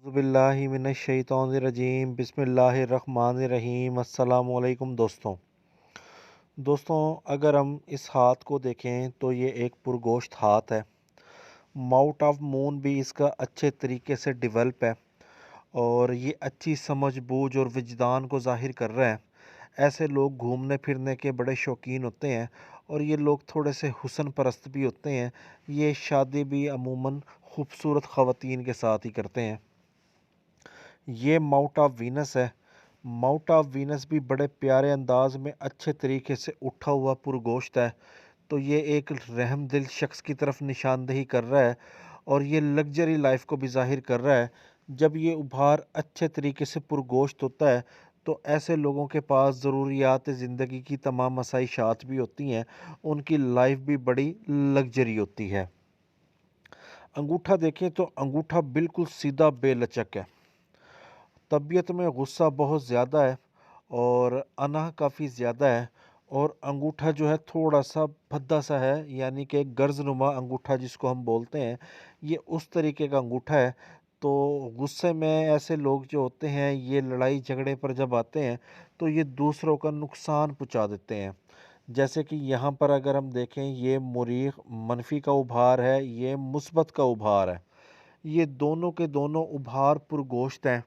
बिल्लाहिमिनश्शैतानिर्रजीम बिस्मिल्लाहिर्रहमानिर्रहीम अस्सलामुअलैकुम दोस्तों अगर हम इस हाथ को देखें तो ये एक पुरगोश्त हाथ है। माउथ ऑफ मून भी इसका अच्छे तरीके से डेवलप है और ये अच्छी समझ बूझ और विजदान को ज़ाहिर कर रहा है। ऐसे लोग घूमने फिरने के बड़े शौकीन होते हैं और ये लोग थोड़े से हुस्न परस्त भी होते हैं। ये शादी भी अमूमन खूबसूरत ख़वातीन के साथ ही करते हैं। ये माउथ ऑफ वीनस है। माउथ ऑफ वीनस भी बड़े प्यारे अंदाज में अच्छे तरीके से उठा हुआ पुरगोश्त है। तो ये एक रहमदिल शख्स की तरफ निशानदेही कर रहा है और ये लग्जरी लाइफ को भी ज़ाहिर कर रहा है। जब ये उभार अच्छे तरीके से पुरगोश्त होता है तो ऐसे लोगों के पास ज़रूरियात ज़िंदगी की तमाम आसाइशात भी होती हैं। उनकी लाइफ भी बड़ी लग्जरी होती है। अंगूठा देखें तो अंगूठा बिल्कुल सीधा बेलचक है। तबीयत में गुस्सा बहुत ज़्यादा है और अनाह काफ़ी ज़्यादा है और अंगूठा जो है थोड़ा-सा भद्दा सा है, यानी कि गर्ज़नुमा अंगूठा जिसको हम बोलते हैं, ये उस तरीके का अंगूठा है। तो गुस्से में ऐसे लोग जो होते हैं, ये लड़ाई झगड़े पर जब आते हैं, तो ये दूसरों का नुकसान पहुँचा देते हैं। जैसे कि यहाँ पर अगर हम देखें, ये मुरीख़ मनफ़ी का उभार है, ये मुस्बत का उभार है। ये दोनों के दोनों उभार पुरगोश्त हैं।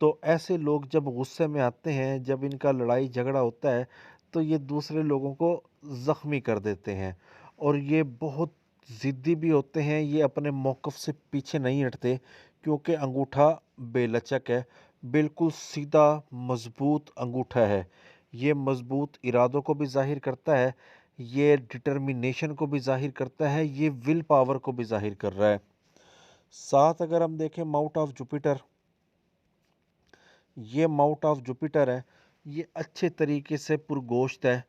तो ऐसे लोग जब गुस्से में आते हैं, जब इनका लड़ाई झगड़ा होता है, तो ये दूसरे लोगों को ज़ख्मी कर देते हैं और ये बहुत ज़िद्दी भी होते हैं। ये अपने मौक़िफ़ से पीछे नहीं हटते क्योंकि अंगूठा बेलचक है, बिल्कुल सीधा मज़बूत अंगूठा है। ये मज़बूत इरादों को भी ज़ाहिर करता है, ये डिटर्मिनेशन को भी ज़ाहिर करता है, ये विल पावर को भी ज़ाहिर कर रहा है। साथ अगर हम देखें माउथ ऑफ जुपिटर, ये माउथ ऑफ जुपिटर है, ये अच्छे तरीके से पुरगोश्त है।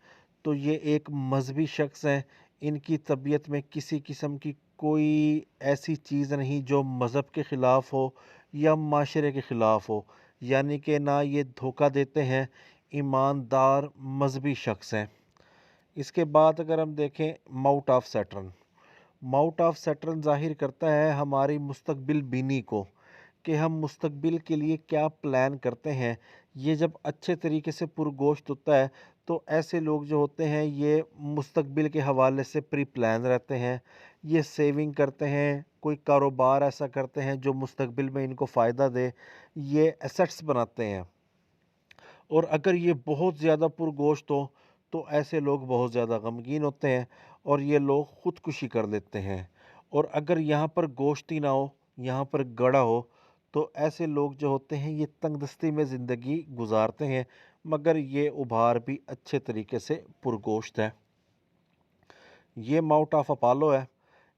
तो ये एक मज़हबी शख्स हैं, इनकी तबीयत में किसी किस्म की कोई ऐसी चीज़ नहीं जो मज़हब के ख़िलाफ़ हो या माशरे के ख़िलाफ़ हो, यानी कि ना ये धोखा देते हैं, ईमानदार मज़हबी शख्स हैं। इसके बाद अगर हम देखें mouth of Saturn, mouth of Saturn ज़ाहिर करता है हमारी मुस्तकबिल बीनी को, कि हम मुस्तकबिल के लिए क्या प्लान करते हैं। ये जब अच्छे तरीके से पुरगोश्त होता है तो ऐसे लोग जो होते हैं ये मुस्तकबिल के हवाले से प्री प्लान रहते हैं। ये सेविंग करते हैं, कोई कारोबार ऐसा करते हैं जो मुस्तकबिल में इनको फ़ायदा दे, ये एसेट्स बनाते हैं। और अगर ये बहुत ज़्यादा पुरगोश्त हो तो ऐसे लोग बहुत ज़्यादा गमगीन होते हैं और ये लोग ख़ुदकुशी कर लेते हैं। और अगर यहाँ पर गोश्त ही ना हो, यहाँ पर गड़ा हो, तो ऐसे लोग जो होते हैं ये तंगदस्ती में ज़िंदगी गुजारते हैं, मगर ये उभार भी अच्छे तरीके से पुरगोश्त है। ये माउथ ऑफ अपोलो है,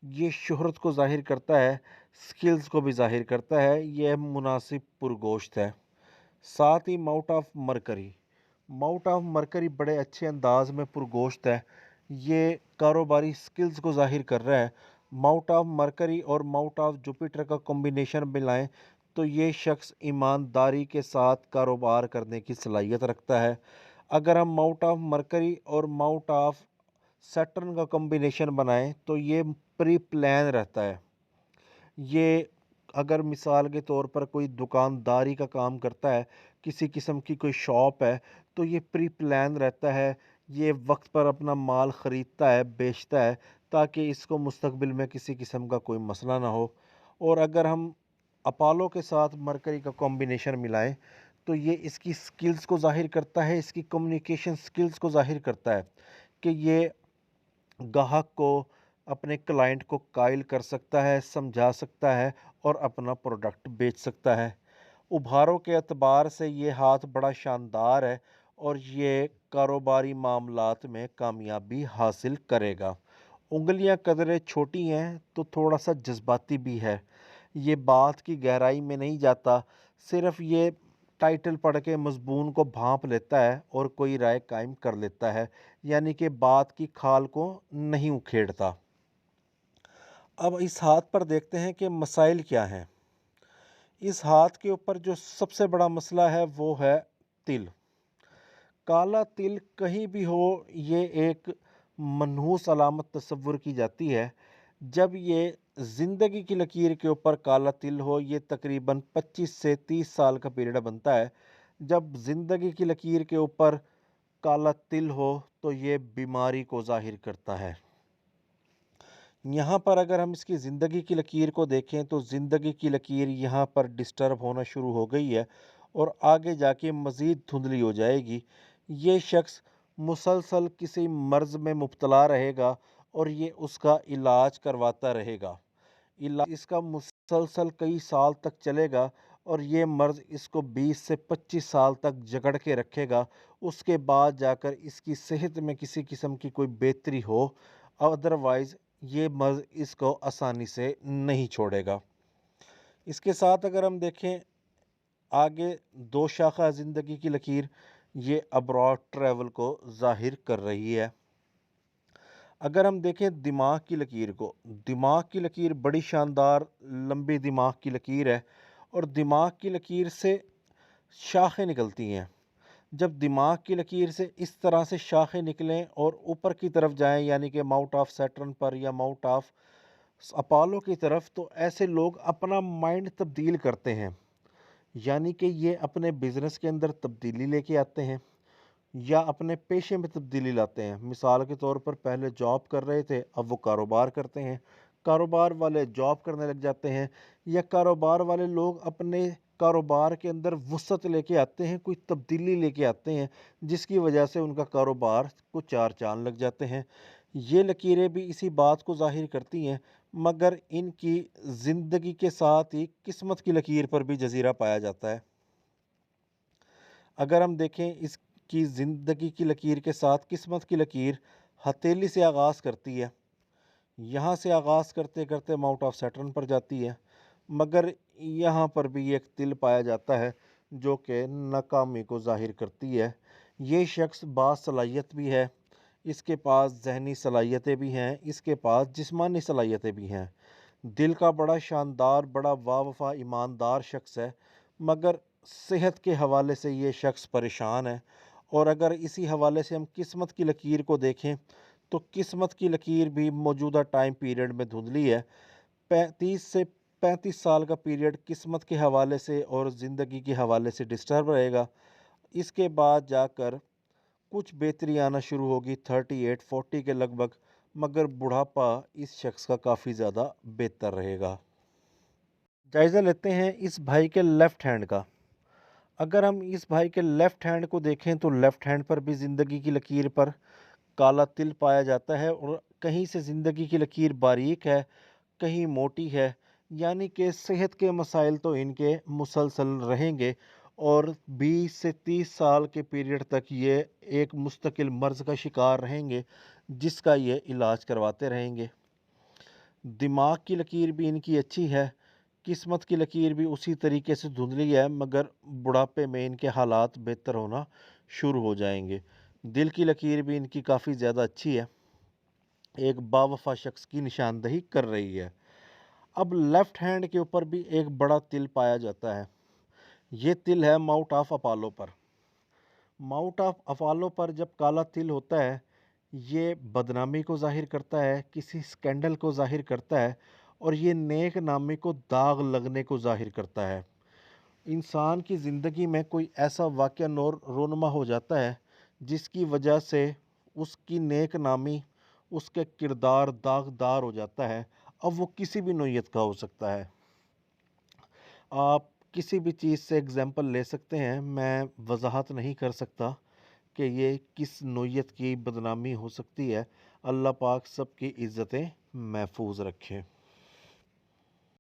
ये शोहरत को ज़ाहिर करता है, स्किल्स को भी ज़ाहिर करता है, ये मुनासिब पुरगोश्त है। साथ ही mouth of mercury, mouth of mercury बड़े अच्छे अंदाज में पुरगोश्त है। ये कारोबारी स्किल्स को ज़ाहिर कर रहा है। माउथ ऑफ मरकरी और माउथ ऑफ जुपिटर का कॉम्बिनेशन मिलाएं तो ये शख्स ईमानदारी के साथ कारोबार करने की सलाहियत रखता है। अगर हम माउथ ऑफ मरकरी और माउथ ऑफ सैटर्न का कॉम्बिनेशन बनाएं तो ये प्री प्लान रहता है। ये अगर मिसाल के तौर पर कोई दुकानदारी का काम करता है, किसी किस्म की कोई शॉप है, तो ये प्री प्लान रहता है। ये वक्त पर अपना माल ख़रीदता है, बेचता है, ताकि इसको मुस्तकबिल में किसी किस्म का कोई मसला ना हो। और अगर हम अपोलो के साथ मरकरी का कॉम्बिनेशन मिलाएं तो ये इसकी स्किल्स को ज़ाहिर करता है, इसकी कम्युनिकेशन स्किल्स को ज़ाहिर करता है कि ये ग्राहक को, अपने क्लाइंट को कायल कर सकता है, समझा सकता है और अपना प्रोडक्ट बेच सकता है। उभारों के एतबार से ये हाथ बड़ा शानदार है और ये कारोबारी मामलात में कामयाबी हासिल करेगा। उंगलियां कदरे छोटी हैं तो थोड़ा सा जज्बाती भी है। ये बात की गहराई में नहीं जाता, सिर्फ ये टाइटल पढ़ के मज़मून को भांप लेता है और कोई राय कायम कर लेता है, यानी कि बात की खाल को नहीं उखेड़ता। अब इस हाथ पर देखते हैं कि मसाइल क्या हैं। इस हाथ के ऊपर जो सबसे बड़ा मसला है वो है तिल। काला तिल कहीं भी हो, ये एक मनहूस अलामत तस्वुर की जाती है। जब ये ज़िंदगी की लकीर के ऊपर काला तिल हो, ये तकरीबन 25 से 30 साल का पीरियड बनता है। जब ज़िंदगी की लकीर के ऊपर काला तिल हो, तो ये बीमारी को ज़ाहिर करता है। यहाँ पर अगर हम इसकी ज़िंदगी की लकीर को देखें, तो ज़िंदगी की लकीर यहाँ पर डिस्टर्ब होना शुरू हो गई है और आगे जाके मज़ीद धुंधली हो जाएगी। ये शख्स मुसलसल किसी मर्ज़ में मुब्तला रहेगा और ये उसका इलाज करवाता रहेगा। इसका मुसलसल कई साल तक चलेगा और ये मर्ज़ इसको 20 से 25 साल तक जकड़ के रखेगा। उसके बाद जाकर इसकी सेहत में किसी किस्म की कोई बेहतरी हो, अदरवाइज़ ये मर्ज़ इसको आसानी से नहीं छोड़ेगा। इसके साथ अगर हम देखें आगे, दो शाखा ज़िंदगी की लकीर, ये अब्रॉड ट्रैवल को ज़ाहिर कर रही है। अगर हम देखें दिमाग की लकीर को, दिमाग की लकीर बड़ी शानदार लंबी दिमाग की लकीर है और दिमाग की लकीर से शाखें निकलती हैं। जब दिमाग की लकीर से इस तरह से शाखें निकलें और ऊपर की तरफ जाएं, यानी कि माउथ ऑफ सैटर्न पर या माउथ ऑफ अपोलो की तरफ, तो ऐसे लोग अपना माइंड तब्दील करते हैं। यानी कि ये अपने बिज़नेस के अंदर तब्दीली लेके आते हैं या अपने पेशे में तब्दीली लाते हैं। मिसाल के तौर पर पहले जॉब कर रहे थे, अब वो कारोबार करते हैं। कारोबार वाले जॉब करने लग जाते हैं या कारोबार वाले लोग अपने कारोबार के अंदर वुसअत लेके आते हैं, कोई तब्दीली लेके आते हैं, जिसकी वजह से उनका कारोबार को चार चाँद लग जाते हैं। ये लकीरें भी इसी बात को ज़ाहिर करती हैं, मगर इनकी ज़िंदगी के साथ ही किस्मत की लकीर पर भी जज़ीरा पाया जाता है। अगर हम देखें इसकी ज़िंदगी की लकीर के साथ किस्मत की लकीर हथेली से आगाज़ करती है। यहाँ से आगाज़ करते करते माउथ ऑफ सैटर्न पर जाती है, मगर यहाँ पर भी एक तिल पाया जाता है जो कि नाकामी को ज़ाहिर करती है। ये शख्स बासलाहियत भी है, इसके पास ज़हनी सलाहियतें भी हैं, इसके पास जिस्मानी सलाहियतें भी हैं। दिल का बड़ा शानदार, बड़ा वावफ़ा ईमानदार शख्स है, मगर सेहत के हवाले से ये शख्स परेशान है। और अगर इसी हवाले से हम किस्मत की लकीर को देखें, तो किस्मत की लकीर भी मौजूदा टाइम पीरियड में धुंधली है। 30 से 35 साल का पीरियड किस्मत के हवाले से और ज़िंदगी के हवाले से डिस्टर्ब रहेगा। इसके बाद जाकर कुछ बेहतरी आना शुरू होगी 38-40 के लगभग, मगर बुढ़ापा इस शख्स का काफ़ी ज़्यादा बेहतर रहेगा। जायज़ा लेते हैं इस भाई के लेफ़्ट हैंड का। अगर हम इस भाई के लेफ़्ट हैंड को देखें, तो लेफ़्ट हैंड पर भी ज़िंदगी की लकीर पर काला तिल पाया जाता है और कहीं से ज़िंदगी की लकीर बारीक है, कहीं मोटी है। यानी कि सेहत के मसाइल तो इनके मुसलसल रहेंगे और 20 से 30 साल के पीरियड तक ये एक मुस्तकिल मर्ज़ का शिकार रहेंगे, जिसका ये इलाज करवाते रहेंगे। दिमाग की लकीर भी इनकी अच्छी है, किस्मत की लकीर भी उसी तरीके से धुंधली है, मगर बुढ़ापे में इनके हालात बेहतर होना शुरू हो जाएंगे। दिल की लकीर भी इनकी काफ़ी ज़्यादा अच्छी है, एक बावफा शख्स की निशानदही कर रही है। अब लेफ्ट हैंड के ऊपर भी एक बड़ा तिल पाया जाता है। ये तिल है माउथ ऑफ अपोलो पर। माउथ ऑफ अपोलो पर जब काला तिल होता है, ये बदनामी को ज़ाहिर करता है, किसी स्कैंडल को ज़ाहिर करता है और ये नेक नामी को दाग लगने को ज़ाहिर करता है। इंसान की ज़िंदगी में कोई ऐसा वाक़या नोर रोनुमा हो जाता है, जिसकी वजह से उसकी नेक नामी, उसके किरदार दागदार हो जाता है। अब वो किसी भी नौइयत का हो सकता है। आप किसी भी चीज़ से एग्ज़ाम्पल ले सकते हैं, मैं वज़ाहत नहीं कर सकता कि ये किस नौइयत की बदनामी हो सकती है। अल्लाह पाक सबकी इज़्ज़तें महफूज़ रखे।